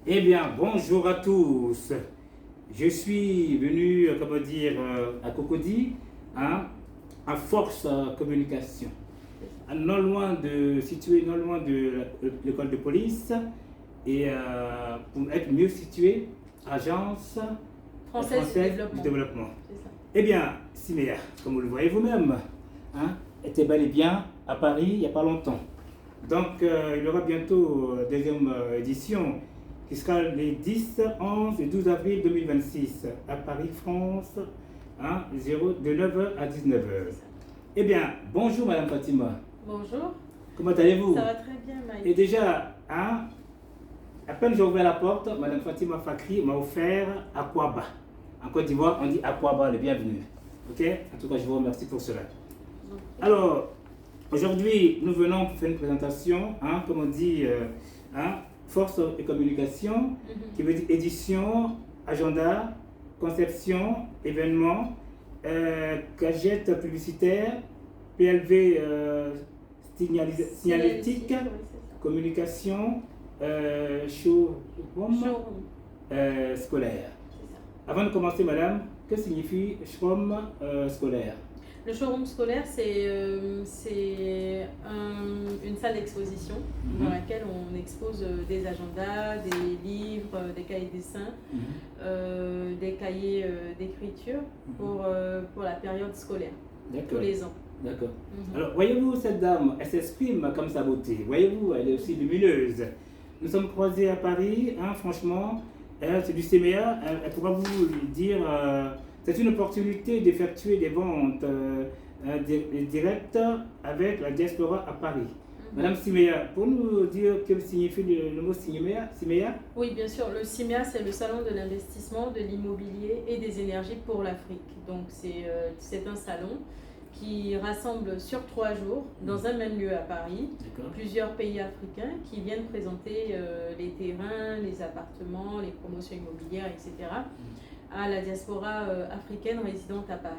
Eh bien, bonjour à tous. Je suis venu, à Cocody, hein, à Force Communication. Non loin de l'école de police, et pour être mieux situé, Agence française du développement. Eh bien, Siméa, comme vous le voyez vous-même, hein, était bel et bien à Paris il n'y a pas longtemps. Donc, il y aura bientôt deuxième édition qui sera les 10, 11 et 12 avril 2026 à Paris, France, hein, de 9h à 19h. Eh bien, bonjour Madame Fatima. Bonjour. Comment allez-vous? Ça va très bien, Maï. Et déjà, hein, à peine j'ai ouvert la porte, Madame Fatima Fakri m'a offert Aquaba. En Côte d'Ivoire, on dit Aquaba, le bienvenu. Ok? En tout cas, je vous remercie pour cela. Alors, aujourd'hui, nous venons pour faire une présentation, hein, comme on dit, hein, Force et Communication, qui veut dire édition, agenda, conception, événement, gadget publicitaire, PLV signalétique, communication, showroom scolaire. Avant de commencer, madame, que signifie showroom scolaire? Le showroom scolaire, c'est une salle d'exposition dans laquelle on expose des agendas, des livres, des cahiers de dessin, des cahiers d'écriture pour la période scolaire, tous les ans. D'accord. Alors, voyez-vous, cette dame, elle s'exprime comme sa beauté. Voyez-vous, elle est aussi lumineuse. Nous sommes croisés à Paris, hein, franchement, c'est du CMA, elle pourra vous dire... c'est une opportunité d'effectuer des ventes directes avec la diaspora à Paris. Madame Siméa, pour nous dire ce que signifie le mot Siméa? Oui, bien sûr. Le CIMEA, c'est le Salon de l'investissement, de l'immobilier et des énergies pour l'Afrique. Donc, c'est un salon qui rassemble sur 3 jours, dans un même lieu à Paris, plusieurs pays africains qui viennent présenter les terrains, les appartements, les promotions immobilières, etc. à la diaspora africaine résidente à Paris.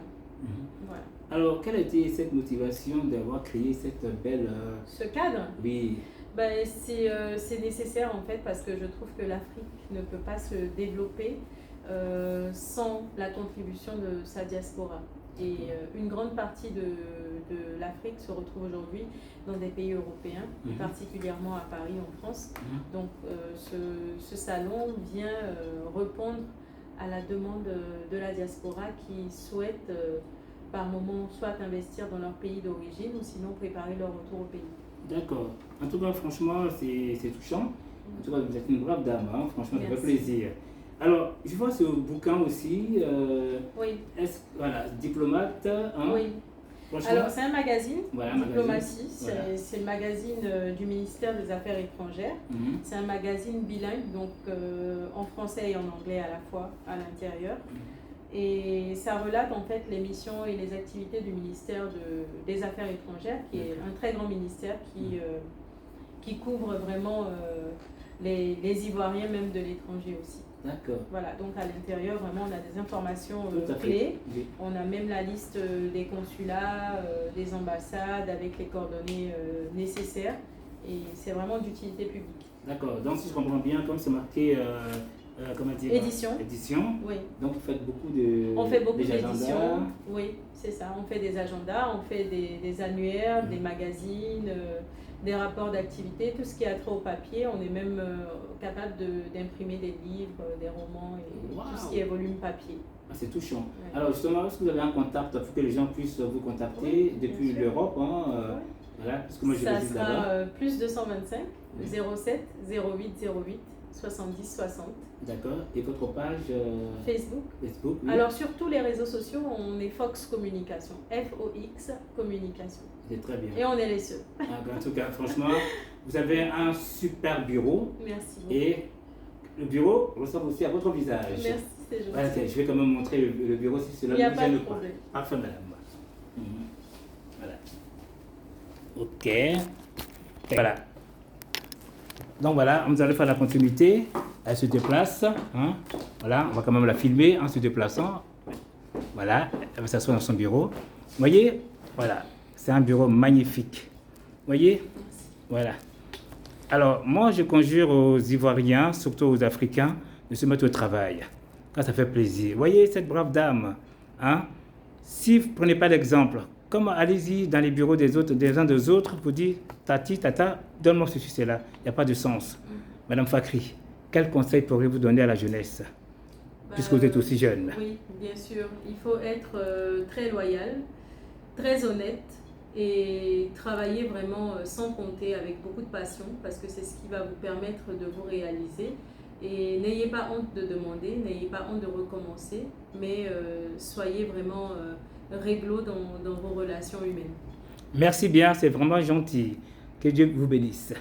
Voilà. Alors, quelle a été cette motivation d'avoir créé cette belle... Ce cadre? Oui. Ben, c'est nécessaire en fait parce que je trouve que l'Afrique ne peut pas se développer sans la contribution de sa diaspora. Et une grande partie de l'Afrique se retrouve aujourd'hui dans des pays européens, particulièrement à Paris, en France. Donc ce salon vient répondre à la demande de la diaspora qui souhaite par moment soit investir dans leur pays d'origine ou sinon préparer leur retour au pays. D'accord. En tout cas, franchement, c'est touchant. En tout cas, vous êtes une brave dame, hein. Franchement, ça fait plaisir. Alors, je vois ce bouquin aussi. Oui. Voilà, diplomate. Hein. Oui. Alors, c'est un magazine, voilà, Diplomatie, c'est le magazine du ministère des Affaires étrangères. C'est un magazine bilingue, donc en français et en anglais à la fois, à l'intérieur. Et ça relate en fait les missions et les activités du ministère des Affaires étrangères, qui est un très grand ministère qui couvre vraiment les Ivoiriens, même de l'étranger aussi. D'accord. Voilà, donc à l'intérieur, vraiment, on a des informations clés. Oui. On a même la liste des consulats, des ambassades, avec les coordonnées nécessaires. Et c'est vraiment d'utilité publique. D'accord, donc si je comprends bien, comme c'est marqué, comment dire, édition. Oui. Donc vous faites beaucoup de... On fait beaucoup d'éditions. Oui, c'est ça. On fait des agendas, on fait des annuaires, des magazines, des rapports d'activité, tout ce qui a trait au papier. On est même capable d'imprimer des livres, des romans et tout ce qui est volume papier. Ah, c'est touchant. Ouais. Alors justement, est-ce que vous avez un contact pour que les gens puissent vous contacter depuis l'Europe, hein, voilà, parce que moi je réside là-bas. Ça sera plus 225 07 08 08 70 60. D'accord. Et votre page Facebook. Facebook, oui. Alors sur tous les réseaux sociaux, on est Fox Communication. FOX Communication. C'est très bien. Et on est les seuls. En tout cas, franchement, vous avez un super bureau. Merci beaucoup. Et le bureau ressemble aussi à votre visage. Merci, c'est gentil. Voilà, je vais quand même montrer le bureau si cela ne vous gêne pas. Parfait, madame. Voilà. Ok. Voilà. Donc voilà, nous allons faire la continuité. Elle se déplace. Hein. Voilà, on va quand même la filmer en se déplaçant. Voilà, elle va s'asseoir dans son bureau. Vous voyez, voilà, c'est un bureau magnifique. Vous voyez, voilà. Alors, moi, je conjure aux Ivoiriens, surtout aux Africains, de se mettre au travail, quand ça fait plaisir. Voyez cette brave dame, hein? Si vous ne prenez pas l'exemple, comme allez-y dans les bureaux des autres, des uns des autres, vous dites, tati, tata, donne-moi ceci, cela. Il n'y a pas de sens. Madame Fakri, quel conseil pourriez-vous donner à la jeunesse, puisque vous êtes aussi jeune? Oui, bien sûr. Il faut être très loyal, très honnête et travailler vraiment sans compter, avec beaucoup de passion, parce que c'est ce qui va vous permettre de vous réaliser. Et n'ayez pas honte de demander, n'ayez pas honte de recommencer, mais soyez vraiment réglo dans vos relations humaines. Merci bien, c'est vraiment gentil. Que Dieu vous bénisse.